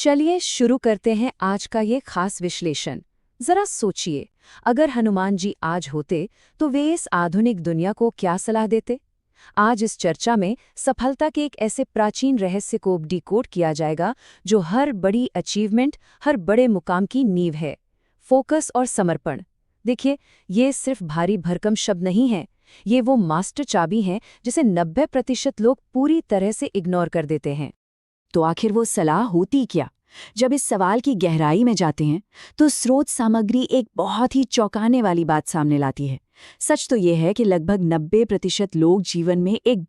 चलिए शुरू करते हैं आज का ये खास विश्लेषण। जरा सोचिए, अगर हनुमान जी आज होते तो वे इस आधुनिक दुनिया को क्या सलाह देते। आज इस चर्चा में सफलता के एक ऐसे प्राचीन रहस्य को डिकोड किया जाएगा जो हर बड़ी अचीवमेंट, हर बड़े मुकाम की नींव है। फोकस और समर्पण। देखिए, ये सिर्फ भारी भरकम शब्द नहीं है, ये वो मास्टर चाबी हैं जिसे 90% लोग पूरी तरह से इग्नोर कर देते हैं। तो आखिर वो सलाह होती क्या? जब इस सवाल की गहराई में जाते हैं तो स्रोत सामग्री एक बहुत ही चौंकाने वाली बात सामने लाती है। सच तो ये है कि लगभग 90% लोग जीवन में एक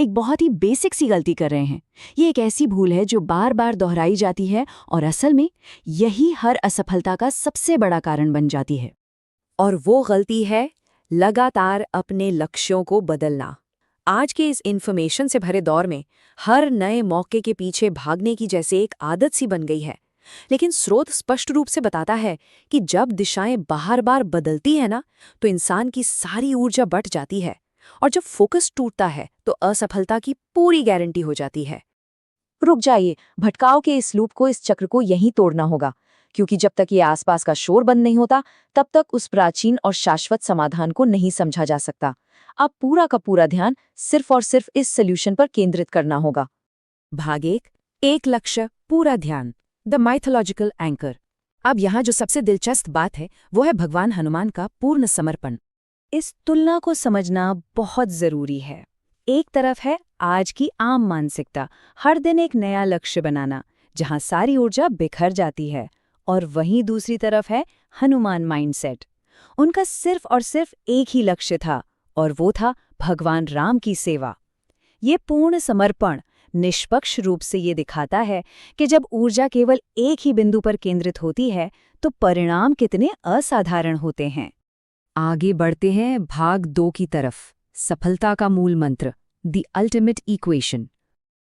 बहुत ही बेसिक सी गलती कर रहे हैं। ये एक ऐसी भूल है जो बार बार दोहराई जाती है और असल में यही हर असफलता का सबसे बड़ा कारण बन जाती है। और वो गलती है लगातार अपने लक्ष्यों को बदलना। आज के इस इन्फॉर्मेशन से भरे दौर में हर नए मौके के पीछे भागने की जैसे एक आदत सी बन गई है। लेकिन स्रोत स्पष्ट रूप से बताता है कि जब दिशाएं बार-बार बदलती है ना, तो इंसान की सारी ऊर्जा बट जाती है और जब फोकस टूटता है तो असफलता की पूरी गारंटी हो जाती है। रुक जाइए, भटकाव के इस लूप को, इस चक्र को यहीं तोड़ना होगा, क्योंकि जब तक ये आसपास का शोर बंद नहीं होता तब तक उस प्राचीन और शाश्वत समाधान को नहीं समझा जा सकता। अब पूरा का पूरा ध्यान सिर्फ और सिर्फ इस सॉल्यूशन पर केंद्रित करना होगा। भाग एक लक्ष्य, पूरा ध्यान, द माइथोलॉजिकल एंकर। अब यहाँ जो सबसे दिलचस्प बात है वो है भगवान हनुमान का पूर्ण समर्पण। इस तुलना को समझना बहुत जरूरी है। एक तरफ है आज की आम मानसिकता, हर दिन एक नया लक्ष्य बनाना, जहाँ सारी ऊर्जा बिखर जाती है, और वहीं दूसरी तरफ है हनुमान माइंडसेट। उनका सिर्फ और सिर्फ एक ही लक्ष्य था, और वो था भगवान राम की सेवा। ये पूर्ण समर्पण निष्पक्ष रूप से ये दिखाता है कि जब ऊर्जा केवल एक ही बिंदु पर केंद्रित होती है तो परिणाम कितने असाधारण होते हैं। आगे बढ़ते हैं भाग 2 की तरफ, सफलता का मूल मंत्र, द अल्टीमेट इक्वेशन।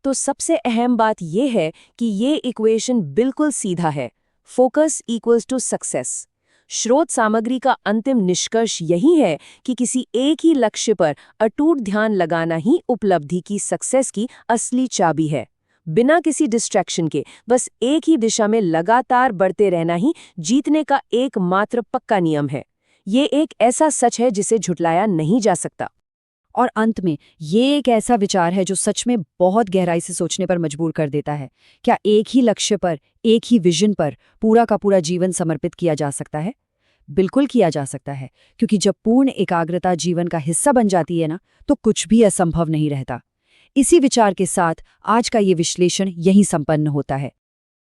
तो सबसे अहम बात यह है कि ये इक्वेशन बिल्कुल सीधा है। Focus equals to success. स्रोत सामग्री का अंतिम निष्कर्ष यही है कि किसी एक ही लक्ष्य पर अटूट ध्यान लगाना ही उपलब्धि की, सक्सेस की असली चाबी है। बिना किसी डिस्ट्रैक्शन के बस एक ही दिशा में लगातार बढ़ते रहना ही जीतने का एकमात्र पक्का नियम है। ये एक ऐसा सच है जिसे झुटलाया नहीं जा सकता। और अंत में ये एक ऐसा विचार है जो सच में बहुत गहराई से सोचने पर मजबूर कर देता है। क्या एक ही लक्ष्य पर, एक ही विजन पर पूरा का पूरा जीवन समर्पित किया जा सकता है? बिल्कुल किया जा सकता है, क्योंकि जब पूर्ण एकाग्रता जीवन का हिस्सा बन जाती है ना, तो कुछ भी असंभव नहीं रहता। इसी विचार के साथ आज का ये विश्लेषण यहीं संपन्न होता है।